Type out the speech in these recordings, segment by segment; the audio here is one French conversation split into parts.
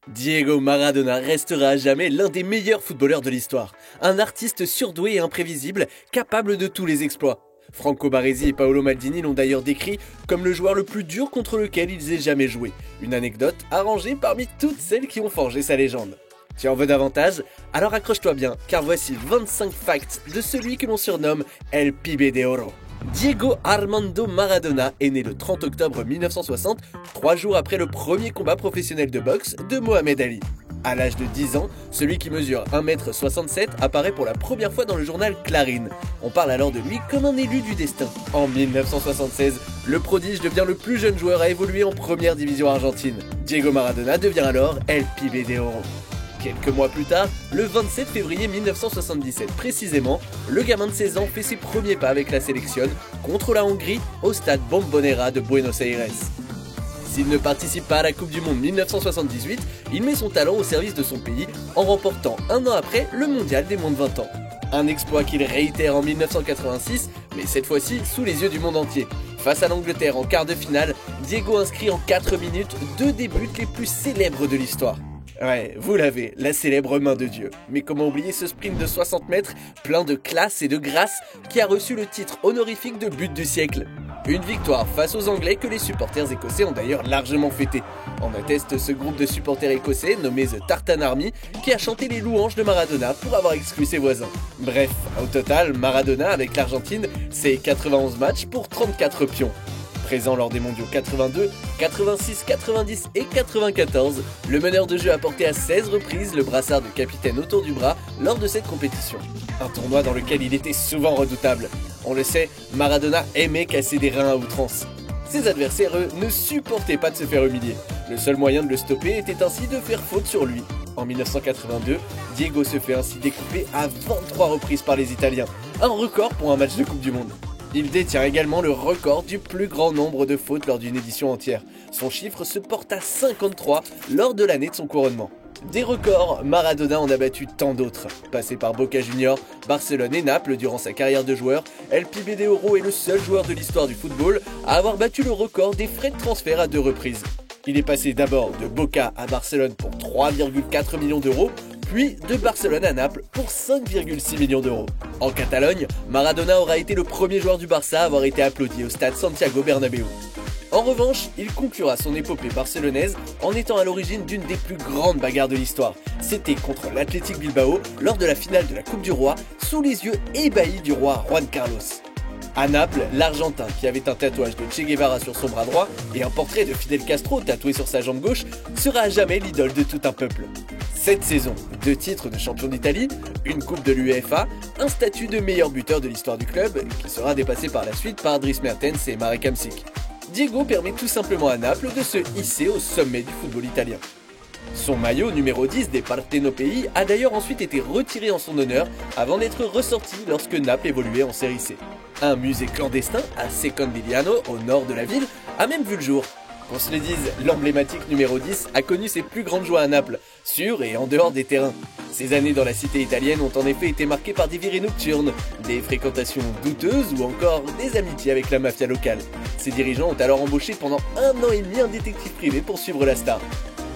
Diego Maradona restera à jamais l'un des meilleurs footballeurs de l'histoire. Un artiste surdoué et imprévisible, capable de tous les exploits. Franco Baresi et Paolo Maldini l'ont d'ailleurs décrit comme le joueur le plus dur contre lequel ils aient jamais joué. Une anecdote arrangée parmi toutes celles qui ont forgé sa légende. Tu en veux davantage? Alors accroche-toi bien, car voici 25 facts de celui que l'on surnomme El Pibe de Oro. Diego Armando Maradona est né le 30 octobre 1960, 3 jours après le premier combat professionnel de boxe de Mohamed Ali. À l'âge de 10 ans, celui qui mesure 1,67 m apparaît pour la première fois dans le journal Clarín. On parle alors de lui comme un élu du destin. En 1976, le prodige devient le plus jeune joueur à évoluer en première division argentine. Diego Maradona devient alors El Pibe de Oro. Quelques mois plus tard, le 27 février 1977 précisément, le gamin de 16 ans fait ses premiers pas avec la sélection contre la Hongrie au stade Bombonera de Buenos Aires. S'il ne participe pas à la Coupe du Monde 1978, il met son talent au service de son pays en remportant un an après le mondial des moins de 20 ans. Un exploit qu'il réitère en 1986, mais cette fois-ci sous les yeux du monde entier. Face à l'Angleterre en quart de finale, Diego inscrit en 4 minutes 2 des buts les plus célèbres de l'histoire. Ouais, vous l'avez, la célèbre main de Dieu. Mais comment oublier ce sprint de 60 mètres, plein de classe et de grâce, qui a reçu le titre honorifique de but du siècle. Une victoire face aux Anglais que les supporters écossais ont d'ailleurs largement fêté. En atteste ce groupe de supporters écossais nommé The Tartan Army, qui a chanté les louanges de Maradona pour avoir exclu ses voisins. Bref, au total, Maradona avec l'Argentine, c'est 91 matchs pour 34 pions. Présent lors des mondiaux 82, 86, 90 et 94, le meneur de jeu a porté à 16 reprises le brassard de capitaine autour du bras lors de cette compétition. Un tournoi dans lequel il était souvent redoutable. On le sait, Maradona aimait casser des reins à outrance. Ses adversaires, eux, ne supportaient pas de se faire humilier. Le seul moyen de le stopper était ainsi de faire faute sur lui. En 1982, Diego se fait ainsi découper à 23 reprises par les Italiens, un record pour un match de Coupe du Monde. Il détient également le record du plus grand nombre de fautes lors d'une édition entière. Son chiffre se porte à 53 lors de l'année de son couronnement. Des records, Maradona en a battu tant d'autres. Passé par Boca Juniors, Barcelone et Naples durant sa carrière de joueur, El Pibe de Oro est le seul joueur de l'histoire du football à avoir battu le record des frais de transfert à 2 reprises. Il est passé d'abord de Boca à Barcelone pour 3,4 millions d'euros, puis de Barcelone à Naples pour 5,6 millions d'euros. En Catalogne, Maradona aura été le premier joueur du Barça à avoir été applaudi au stade Santiago Bernabéu. En revanche, il conclura son épopée barcelonaise en étant à l'origine d'une des plus grandes bagarres de l'histoire. C'était contre l'Athletic Bilbao lors de la finale de la Coupe du Roi, sous les yeux ébahis du roi Juan Carlos. À Naples, l'Argentin, qui avait un tatouage de Che Guevara sur son bras droit et un portrait de Fidel Castro tatoué sur sa jambe gauche, sera à jamais l'idole de tout un peuple. Cette saison, 2 titres de champion d'Italie, une coupe de l'UEFA, un statut de meilleur buteur de l'histoire du club, qui sera dépassé par la suite par Dries Mertens et Marek Hamsik. Diego permet tout simplement à Naples de se hisser au sommet du football italien. Son maillot numéro 10 des Partenopei a d'ailleurs ensuite été retiré en son honneur avant d'être ressorti lorsque Naples évoluait en Série C. Un musée clandestin à Secondigliano, au nord de la ville, a même vu le jour. Qu'on se le dise, l'emblématique numéro 10 a connu ses plus grandes joies à Naples, sur et en dehors des terrains. Ces années dans la cité italienne ont en effet été marquées par des virées nocturnes, des fréquentations douteuses ou encore des amitiés avec la mafia locale. Ses dirigeants ont alors embauché pendant 1 an et demi un détective privé pour suivre la star.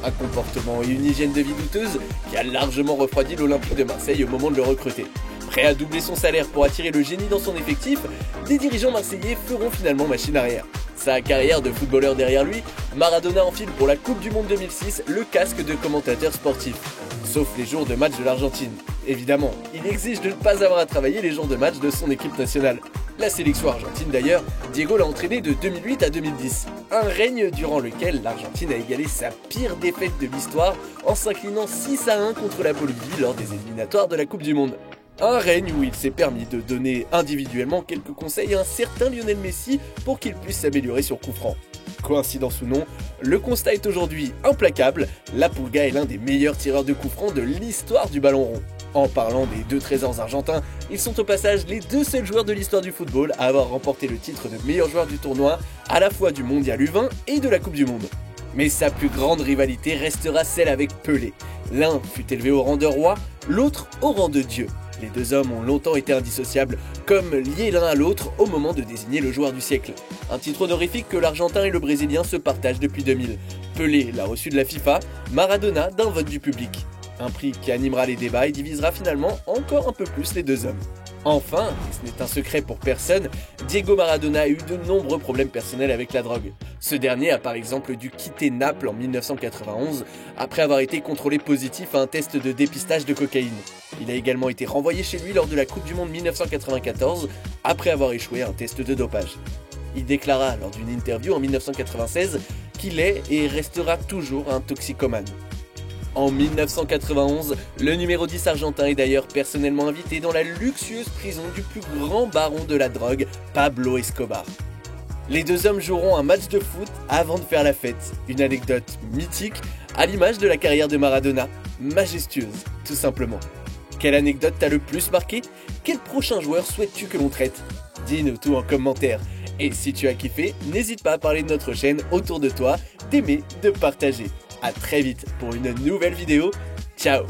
Un comportement et une hygiène de vie douteuse qui a largement refroidi l'Olympique de Marseille au moment de le recruter. Prêt à doubler son salaire pour attirer le génie dans son effectif, des dirigeants marseillais feront finalement machine arrière. Sa carrière de footballeur derrière lui, Maradona enfile pour la Coupe du Monde 2006 le casque de commentateur sportif. Sauf les jours de match de l'Argentine. Évidemment, il exige de ne pas avoir à travailler les jours de match de son équipe nationale. La sélection argentine d'ailleurs, Diego l'a entraîné de 2008 à 2010. Un règne durant lequel l'Argentine a égalé sa pire défaite de l'histoire en s'inclinant 6-1 contre la Bolivie lors des éliminatoires de la Coupe du Monde. Un règne où il s'est permis de donner individuellement quelques conseils à un certain Lionel Messi pour qu'il puisse s'améliorer sur coup franc. Coïncidence ou non, le constat est aujourd'hui implacable, la Pulga est l'un des meilleurs tireurs de coups francs de l'histoire du ballon rond. En parlant des 2 trésors argentins, ils sont au passage les 2 seuls joueurs de l'histoire du football à avoir remporté le titre de meilleur joueur du tournoi, à la fois du Mondial U20 et de la Coupe du Monde. Mais sa plus grande rivalité restera celle avec Pelé. L'un fut élevé au rang de roi, l'autre au rang de dieu. Les deux hommes ont longtemps été indissociables, comme liés l'un à l'autre au moment de désigner le joueur du siècle. Un titre honorifique que l'Argentin et le Brésilien se partagent depuis 2000. Pelé l'a reçu de la FIFA, Maradona d'un vote du public. Un prix qui animera les débats et divisera finalement encore un peu plus les deux hommes. Enfin, et ce n'est un secret pour personne, Diego Maradona a eu de nombreux problèmes personnels avec la drogue. Ce dernier a par exemple dû quitter Naples en 1991 après avoir été contrôlé positif à un test de dépistage de cocaïne. Il a également été renvoyé chez lui lors de la Coupe du Monde 1994 après avoir échoué à un test de dopage. Il déclara lors d'une interview en 1996 qu'il est et restera toujours un toxicomane. En 1991, le numéro 10 argentin est d'ailleurs personnellement invité dans la luxueuse prison du plus grand baron de la drogue, Pablo Escobar. Les deux hommes joueront un match de foot avant de faire la fête, une anecdote mythique à l'image de la carrière de Maradona, majestueuse tout simplement. Quelle anecdote t'a le plus marqué? Quel prochain joueur souhaites-tu que l'on traite? Dis-nous tout en commentaire. Et si tu as kiffé, n'hésite pas à parler de notre chaîne autour de toi, d'aimer, de partager. A très vite pour une nouvelle vidéo. Ciao!